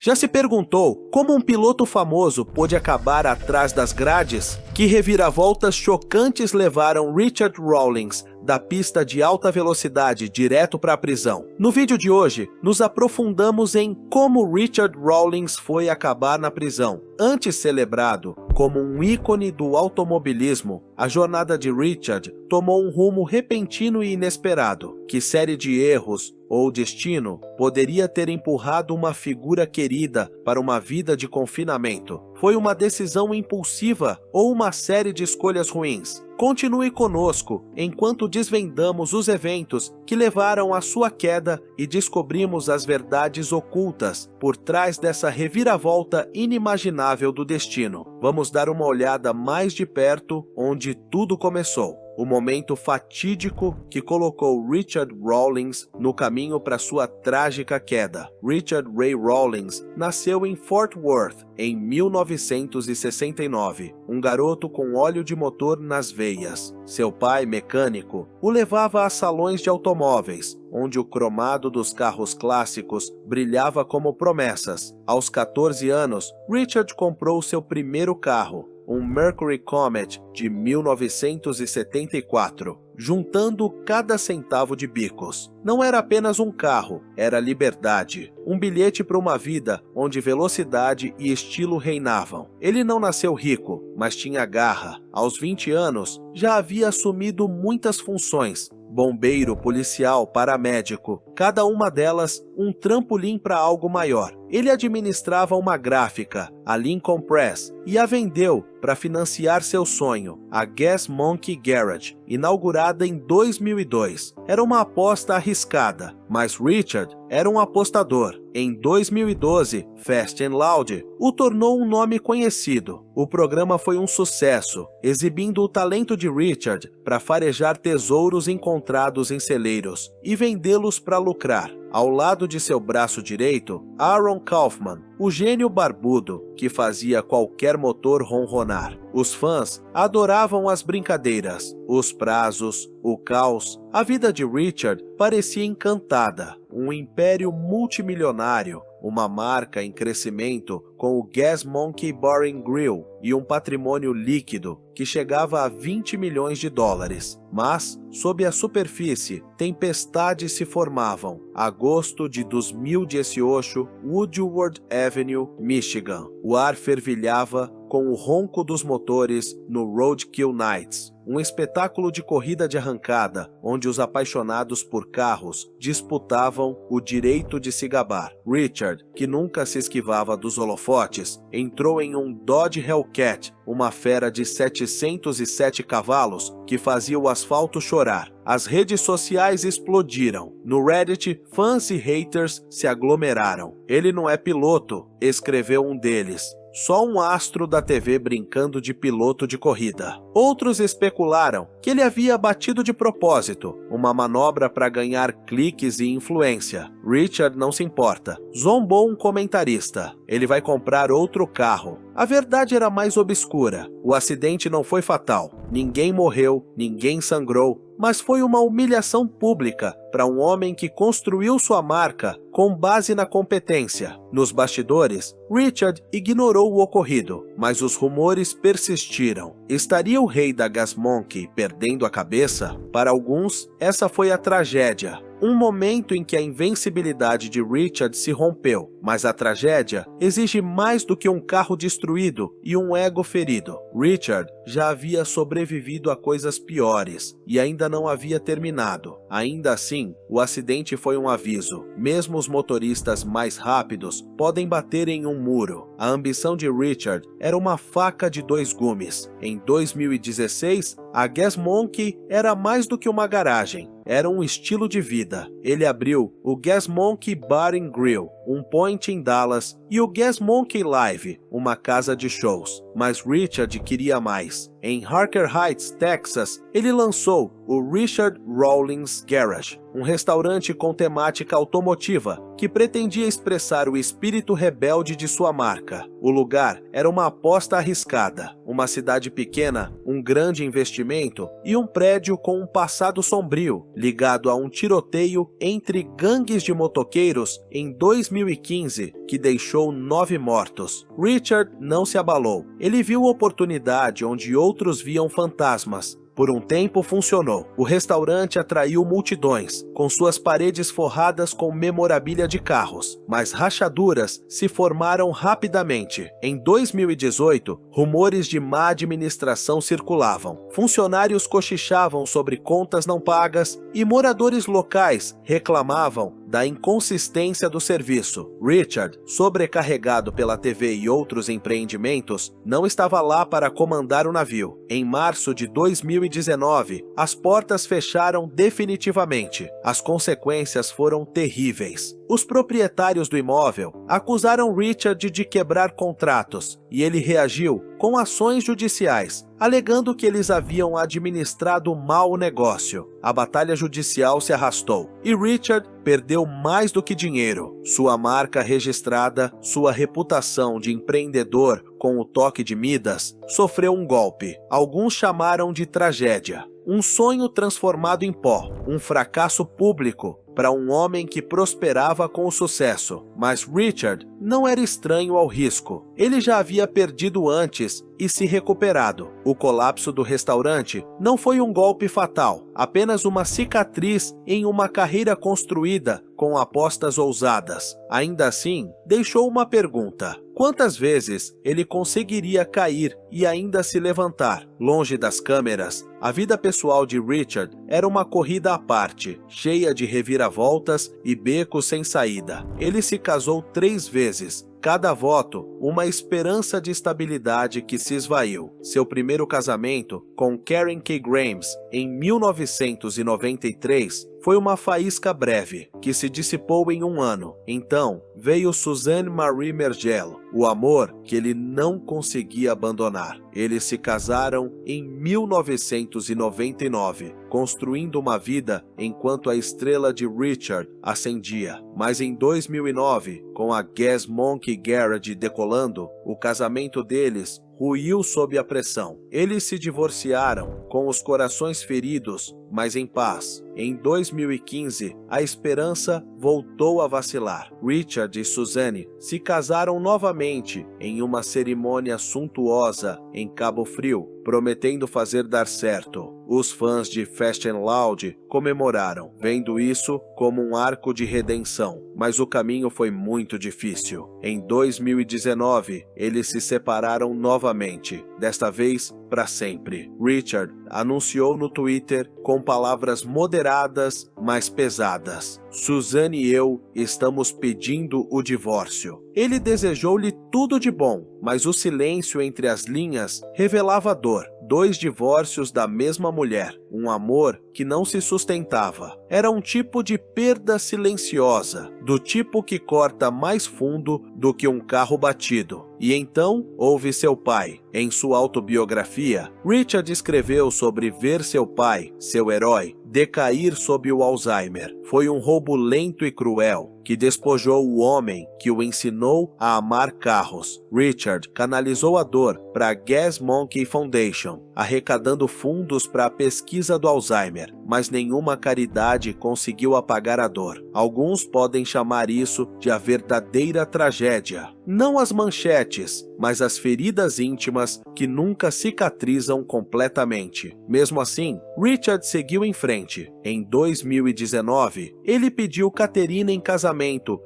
Já se perguntou como um piloto famoso pôde acabar atrás das grades? Que reviravoltas chocantes levaram Richard Rawlings da pista de alta velocidade direto para a prisão? No vídeo de hoje, nos aprofundamos em como Richard Rawlings foi acabar na prisão. Antes celebrado como um ícone do automobilismo, a jornada de Richard tomou um rumo repentino e inesperado. Que série de erros ou destino poderia ter empurrado uma figura querida para uma vida de confinamento? Foi uma decisão impulsiva ou uma série de escolhas ruins? Continue conosco enquanto desvendamos os eventos que levaram à sua queda e descobrimos as verdades ocultas por trás dessa reviravolta inimaginável do destino. Vamos dar uma olhada mais de perto onde tudo começou. O momento fatídico que colocou Richard Rawlings no caminho para sua trágica queda. Richard Ray Rawlings nasceu em Fort Worth em 1969, um garoto com óleo de motor nas veias. Seu pai, mecânico, o levava a salões de automóveis, onde o cromado dos carros clássicos brilhava como promessas. Aos 14 anos, Richard comprou seu primeiro carro, um Mercury Comet de 1974, juntando cada centavo de bicos. Não era apenas um carro, era liberdade, um bilhete para uma vida onde velocidade e estilo reinavam. Ele não nasceu rico, mas tinha garra. Aos 20 anos, já havia assumido muitas funções: bombeiro, policial, paramédico, cada uma delas um trampolim para algo maior. Ele administrava uma gráfica, a Lincoln Press, e a vendeu para financiar seu sonho, a Gas Monkey Garage, inaugurada em 2002. Era uma aposta arriscada, mas Richard era um apostador. Em 2012, Fast and Loud o tornou um nome conhecido. O programa foi um sucesso, exibindo o talento de Richard para farejar tesouros encontrados em celeiros e vendê-los para lucrar. Ao lado de seu braço direito, Aaron Kaufman, o gênio barbudo que fazia qualquer motor ronronar. Os fãs adoravam as brincadeiras, os prazos, o caos. A vida de Richard parecia encantada, um império multimilionário, uma marca em crescimento com o Gas Monkey Bar and Grill e um patrimônio líquido que chegava a 20 milhões de dólares. Mas, sob a superfície, tempestades se formavam. Agosto de 2018, Woodward Avenue, Michigan. O ar fervilhava com o ronco dos motores no Roadkill Nights, um espetáculo de corrida de arrancada, onde os apaixonados por carros disputavam o direito de se gabar. Richard, que nunca se esquivava dos holofotes, entrou em um Dodge Hellcat, uma fera de 707 cavalos que fazia o asfalto chorar. As redes sociais explodiram. No Reddit, fãs e haters se aglomeraram. "Ele não é piloto", escreveu um deles. "Só um astro da TV brincando de piloto de corrida." Outros especularam que ele havia batido de propósito, uma manobra para ganhar cliques e influência. Richard não se importa. Zombou um comentarista. "Ele vai comprar outro carro." A verdade era mais obscura. O acidente não foi fatal. Ninguém morreu, ninguém sangrou, mas foi uma humilhação pública para um homem que construiu sua marca com base na competência. Nos bastidores, Richard ignorou o ocorrido, mas os rumores persistiram. Estaria o rei da Gas Monkey perdendo a cabeça? Para alguns, essa foi a tragédia. Um momento em que a invencibilidade de Richard se rompeu, mas a tragédia exige mais do que um carro destruído e um ego ferido. Richard já havia sobrevivido a coisas piores e ainda não havia terminado. Ainda assim, o acidente foi um aviso. Mesmo os motoristas mais rápidos podem bater em um muro. A ambição de Richard era uma faca de dois gumes. Em 2016, a Gas Monkey era mais do que uma garagem. Era um estilo de vida. Ele abriu o Gas Monkey Bar and Grill, um point em Dallas, e o Gas Monkey Live, uma casa de shows. Mas Richard queria mais. Em Harker Heights, Texas, ele lançou o Richard Rawlings Garage, um restaurante com temática automotiva que pretendia expressar o espírito rebelde de sua marca. O lugar era uma aposta arriscada, uma cidade pequena, um grande investimento e um prédio com um passado sombrio, ligado a um tiroteio entre gangues de motoqueiros em 2015 que deixou 9 mortos. Richard não se abalou. Ele viu oportunidade onde outros viam fantasmas. Por um tempo funcionou. O restaurante atraiu multidões, com suas paredes forradas com memorabilia de carros, mas rachaduras se formaram rapidamente. Em 2018, rumores de má administração circulavam. Funcionários cochichavam sobre contas não pagas e moradores locais reclamavam da inconsistência do serviço. Richard, sobrecarregado pela TV e outros empreendimentos, não estava lá para comandar o navio. Em março de 2019, as portas fecharam definitivamente. As consequências foram terríveis. Os proprietários do imóvel acusaram Richard de quebrar contratos e ele reagiu com ações judiciais, alegando que eles haviam administrado mal o negócio. A batalha judicial se arrastou e Richard perdeu mais do que dinheiro. Sua marca registrada, sua reputação de empreendedor com o toque de Midas, sofreu um golpe. Alguns chamaram de tragédia. Um sonho transformado em pó, um fracasso público para um homem que prosperava com o sucesso. Mas Richard não era estranho ao risco. Ele já havia perdido antes e se recuperado. O colapso do restaurante não foi um golpe fatal, apenas uma cicatriz em uma carreira construída com apostas ousadas. Ainda assim, deixou uma pergunta: quantas vezes ele conseguiria cair e ainda se levantar? Longe das câmeras, a vida pessoal de Richard era uma corrida à parte, cheia de reviravoltas e becos sem saída. Ele se casou 3 vezes. Cada voto, uma esperança de estabilidade que se esvaiu. Seu primeiro casamento, com Karen K. Grimes, em 1993, foi uma faísca breve, que se dissipou em 1 ano. Então, veio Suzanne Marie Mergello, o amor que ele não conseguia abandonar. Eles se casaram em 1999, construindo uma vida enquanto a estrela de Richard ascendia. Mas em 2009, com a Gas Monkey Garage decolando, o casamento deles ruiu sob a pressão. Eles se divorciaram com os corações feridos, mas em paz. Em 2015, a esperança voltou a vacilar. Richard e Suzanne se casaram novamente em uma cerimônia suntuosa em Cabo Frio, prometendo fazer dar certo. Os fãs de Fast and Loud comemoraram, vendo isso como um arco de redenção, mas o caminho foi muito difícil. Em 2019, eles se separaram novamente, desta vez para sempre. Richard anunciou no Twitter com palavras moderadas, mas pesadas: Suzanne e eu estamos pedindo o divórcio. Ele desejou-lhe tudo de bom, mas o silêncio entre as linhas revelava dor. 2 divórcios da mesma mulher, um amor que não se sustentava. Era um tipo de perda silenciosa, do tipo que corta mais fundo do que um carro batido. E então houve seu pai. Em sua autobiografia, Richard escreveu sobre ver seu pai, seu herói, decair sob o Alzheimer. Foi um roubo lento e cruel que despojou o homem que o ensinou a amar carros. Richard canalizou a dor para a Gas Monkey Foundation, arrecadando fundos para a pesquisa do Alzheimer, mas nenhuma caridade conseguiu apagar a dor. Alguns podem chamar isso de a verdadeira tragédia. Não as manchetes, mas as feridas íntimas que nunca cicatrizam completamente. Mesmo assim, Richard seguiu em frente. Em 2019, ele pediu Caterina em casamento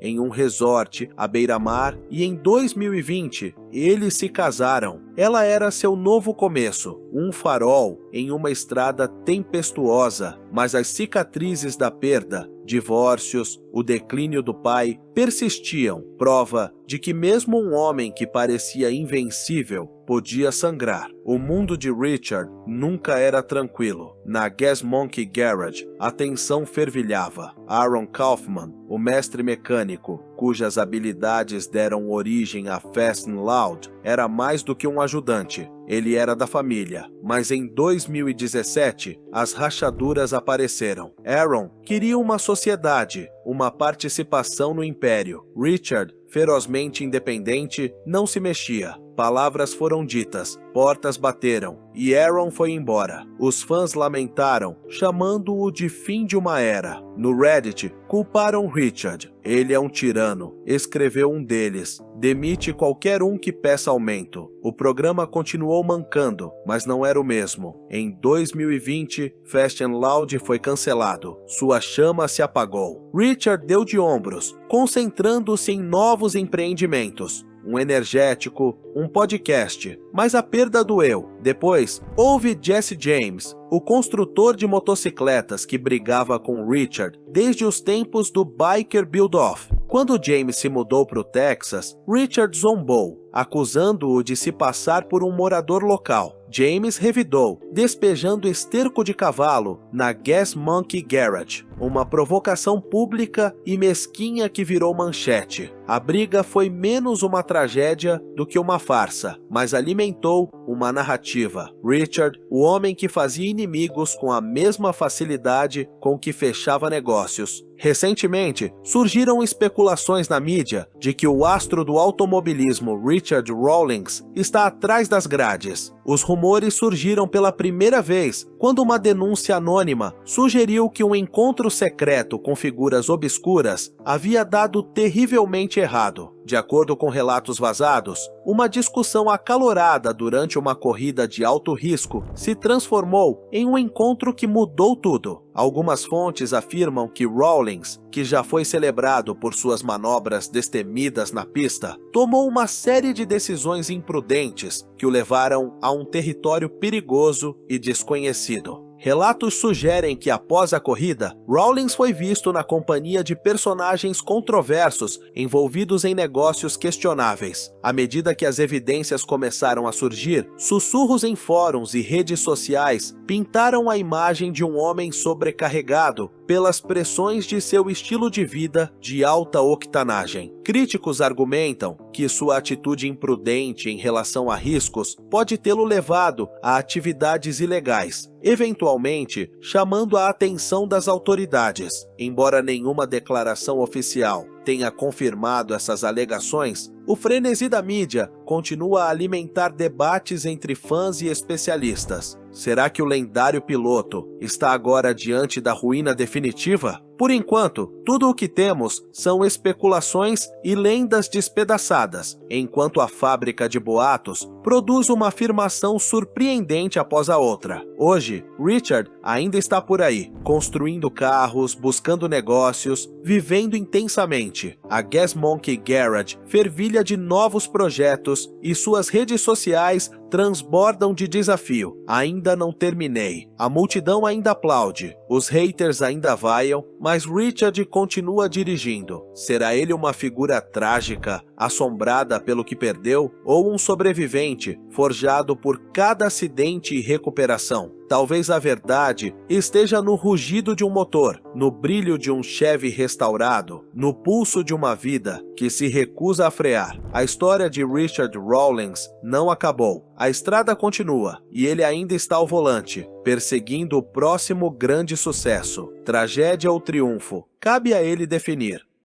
em um resort à beira-mar e em 2020, eles se casaram. Ela era seu novo começo, um farol em uma estrada tempestuosa, mas as cicatrizes da perda, divórcios, o declínio do pai, persistiam, prova de que mesmo um homem que parecia invencível podia sangrar. O mundo de Richard nunca era tranquilo. Na Gas Monkey Garage, a tensão fervilhava. Aaron Kaufman, o mestre mecânico, cujas habilidades deram origem a Fast and Loud, era mais do que um ajudante. Ele era da família. Mas em 2017, as rachaduras apareceram. Aaron queria uma sociedade, uma participação no império. Richard, ferozmente independente, não se mexia. Palavras foram ditas, portas bateram e Aaron foi embora. Os fãs lamentaram, chamando-o de fim de uma era. No Reddit, culparam Richard. Ele é um tirano, escreveu um deles. Demite qualquer um que peça aumento. O programa continuou mancando, mas não era o mesmo. Em 2020, Fast and Loud foi cancelado. Sua chama se apagou. Richard deu de ombros, concentrando-se em novos empreendimentos. Um energético, um podcast, mas a perda doeu. Depois, houve Jesse James, o construtor de motocicletas que brigava com Richard desde os tempos do Biker Build-Off. Quando James se mudou para o Texas, Richard zombou, acusando-o de se passar por um morador local. James revidou, despejando esterco de cavalo na Gas Monkey Garage, uma provocação pública e mesquinha que virou manchete. A briga foi menos uma tragédia do que uma farsa, mas alimentou uma narrativa. Richard, o homem que fazia inimigos com a mesma facilidade com que fechava negócios. Recentemente, surgiram especulações na mídia de que o astro do automobilismo Richard Rawlings está atrás das grades. Os rumores surgiram pela primeira vez quando uma denúncia anônima sugeriu que um encontro secreto com figuras obscuras havia dado terrivelmente errado. De acordo com relatos vazados, uma discussão acalorada durante uma corrida de alto risco se transformou em um encontro que mudou tudo. Algumas fontes afirmam que Rawlings, que já foi celebrado por suas manobras destemidas na pista, tomou uma série de decisões imprudentes que o levaram a um território perigoso e desconhecido. Relatos sugerem que após a corrida, Rawlings foi visto na companhia de personagens controversos envolvidos em negócios questionáveis. À medida que as evidências começaram a surgir, sussurros em fóruns e redes sociais pintaram a imagem de um homem sobrecarregado pelas pressões de seu estilo de vida de alta octanagem. Críticos argumentam que sua atitude imprudente em relação a riscos pode tê-lo levado a atividades ilegais, eventualmente chamando a atenção das autoridades. Embora nenhuma declaração oficial tenha confirmado essas alegações, o frenesi da mídia continua a alimentar debates entre fãs e especialistas. Será que o lendário piloto está agora diante da ruína definitiva? Por enquanto, tudo o que temos são especulações e lendas despedaçadas, enquanto a fábrica de boatos produz uma afirmação surpreendente após a outra. Hoje, Richard ainda está por aí, construindo carros, buscando negócios, vivendo intensamente. A Gas Monkey Garage fervilha de novos projetos e suas redes sociais transbordam de desafio. Ainda não terminei. A multidão ainda aplaude, os haters ainda vaiam, mas Richard continua dirigindo. Será ele uma figura trágica, assombrada pelo que perdeu, ou um sobrevivente, forjado por cada acidente e recuperação? Talvez a verdade esteja no rugido de um motor, no brilho de um Chevy restaurado, no pulso de uma vida que se recusa a frear. A história de Richard Rawlings não acabou. A estrada continua e ele ainda está ao volante, perseguindo o próximo grande sucesso. Tragédia ou triunfo? Cabe a ele definir.